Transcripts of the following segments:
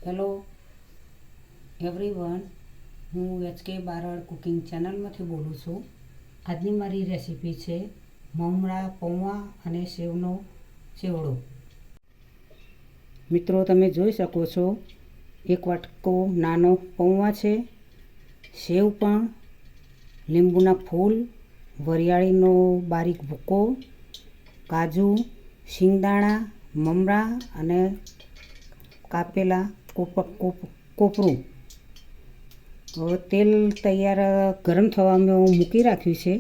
Hello everyone, હું HK Barad cooking ચેનલમાંથી બોલું છું. આજની મારી રેસીપી છે મમરા પૌવા અને સેવનો ચેવડો. મિત્રો, તમે જોઈ શકો છો એક વાટકો નાનો પૌવા છે, સેવ પણ, લીંબુના ફૂલ, વરિયાળીનો બારીક ભૂકો, કાજુ, શિંગદાણા, મમરા અને કાપેલા કોપરું. હવે તેલ તૈયાર ગરમ થવા મેં મૂકી રાખ્યું છે.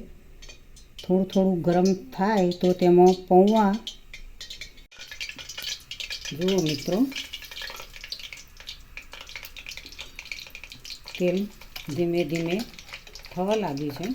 થોડું થોડું ગરમ થાય તો તેમાં પૌવા, જુઓ મિત્રો, તેલ ધીમે ધીમે થવા લાગ્યું છે.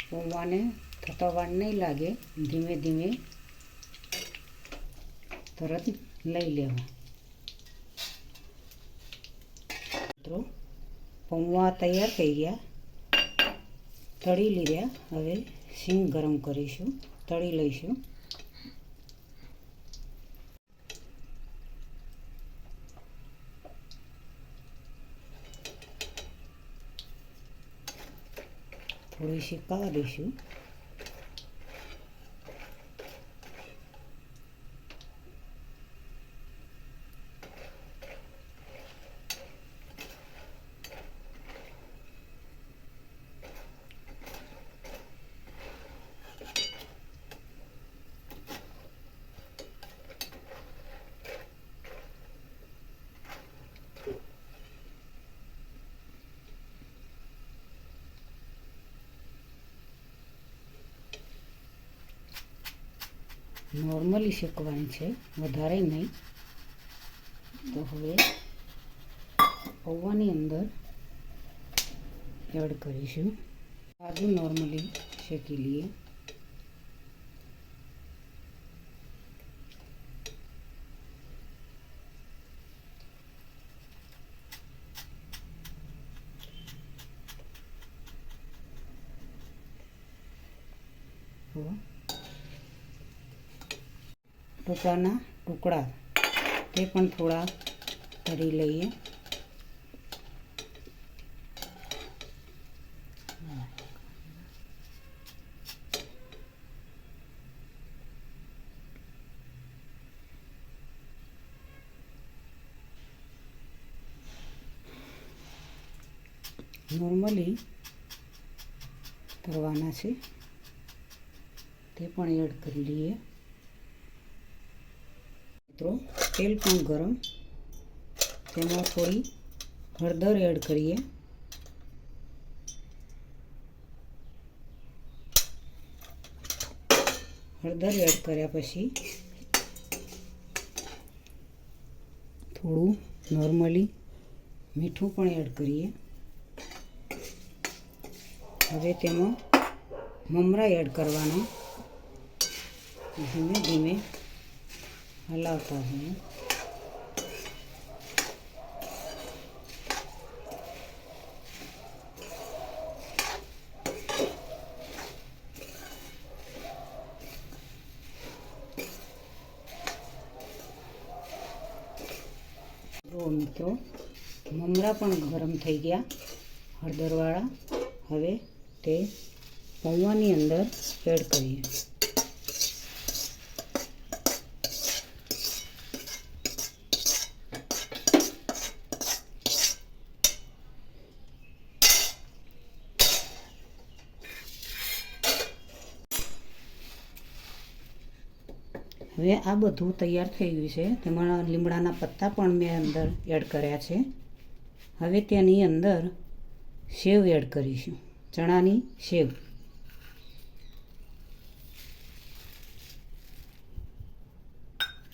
પૌવાને થતા વાર નહીં લાગે, ધીમે ધીમે તરત લઈ લેવા. મિત્રો, પૌવા તૈયાર થઈ ગયા, તળી લીધા. હવે સિંગ ગરમ કરીશું, તળી લઈશું. થોડી શેકાવા દઈશું. નોર્મલી શેકવાની છે, વધારે નહીં. તો હવે પૌવાની અંદર એડ કરીશું. કાજુ નોર્મલી શેકી લઈએ. ટોપરાના ટુકડા તે પણ થોડા તળી લઈએ. નોર્મલી તળવાના છે, તે પણ એડ કરી લઈએ. મિત્રો, તેલ પણ ગરમ, તેમાં થોડી હળદર એડ કરીએ. હળદર એડ કર્યા પછી થોડું નોર્મલી મીઠું પણ એડ કરીએ. હવે તેમાં મમરા એડ કરવાના. ધીમે ધીમે હલાવતા હોઈએ. જુઓ મિત્રો, મમરા પણ ગરમ થઈ ગયા, હળદરવાળા. હવે તે પૌવાની અંદર એડ કરીએ. હવે આ બધું તૈયાર થઈ ગયું છે. તેમાં લીમડાના પત્તા પણ મેં અંદર એડ કર્યા છે. હવે તેની અંદર સેવ એડ કરીશું, ચણાની સેવ.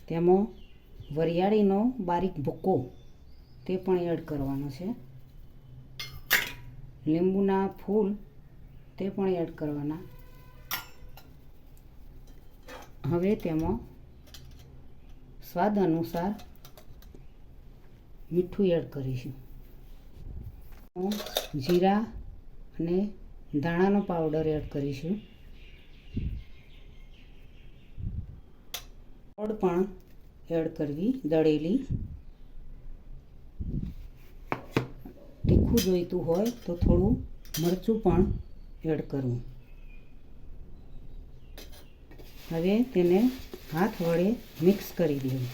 તેમાં વરિયાળીનો બારીક ભૂકો તે પણ એડ કરવાનો છે. લીંબુના ફૂલ તે પણ એડ કરવાના. હવે તેમાં સ્વાદ અનુસાર મીઠું એડ કરીશું, જીરા અને ધાણાનો પાવડર એડ કરીશું, ગોળ પણ એડ કરવી દળેલી, તીખું જોઈતું હોય તો થોડું મરચું પણ એડ કરવું. હવે તેને હાથ વડે મિક્સ કરી દેવું.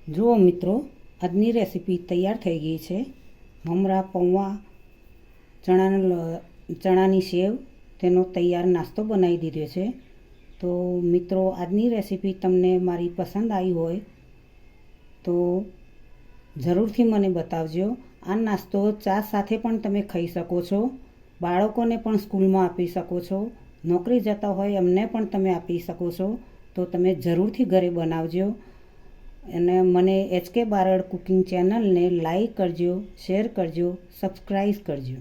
જુઓ મિત્રો, આજની રેસીપી તૈયાર થઈ ગઈ છે. મમરા, પૌવા, ચણાની સેવ તેનો તૈયાર નાસ્તો બનાવી દીધો છે. તો મિત્રો, આજની રેસીપી તમને મારી પસંદ આવી હોય તો જરૂરથી મને બતાવજો. આ નાસ્તો ચા સાથે પણ તમે ખાઈ શકો છો, બાળકોને પણ સ્કૂલમાં આપી શકો છો, નોકરી જતા હોય એમને પણ તમે આપી શકો છો. તો તમે જરૂરથી ઘરે બનાવજો અને મને HK બારડ કુકિંગ ચેનલને લાઈક કરજો, શેર કરજો, સબસ્ક્રાઈબ કરજો.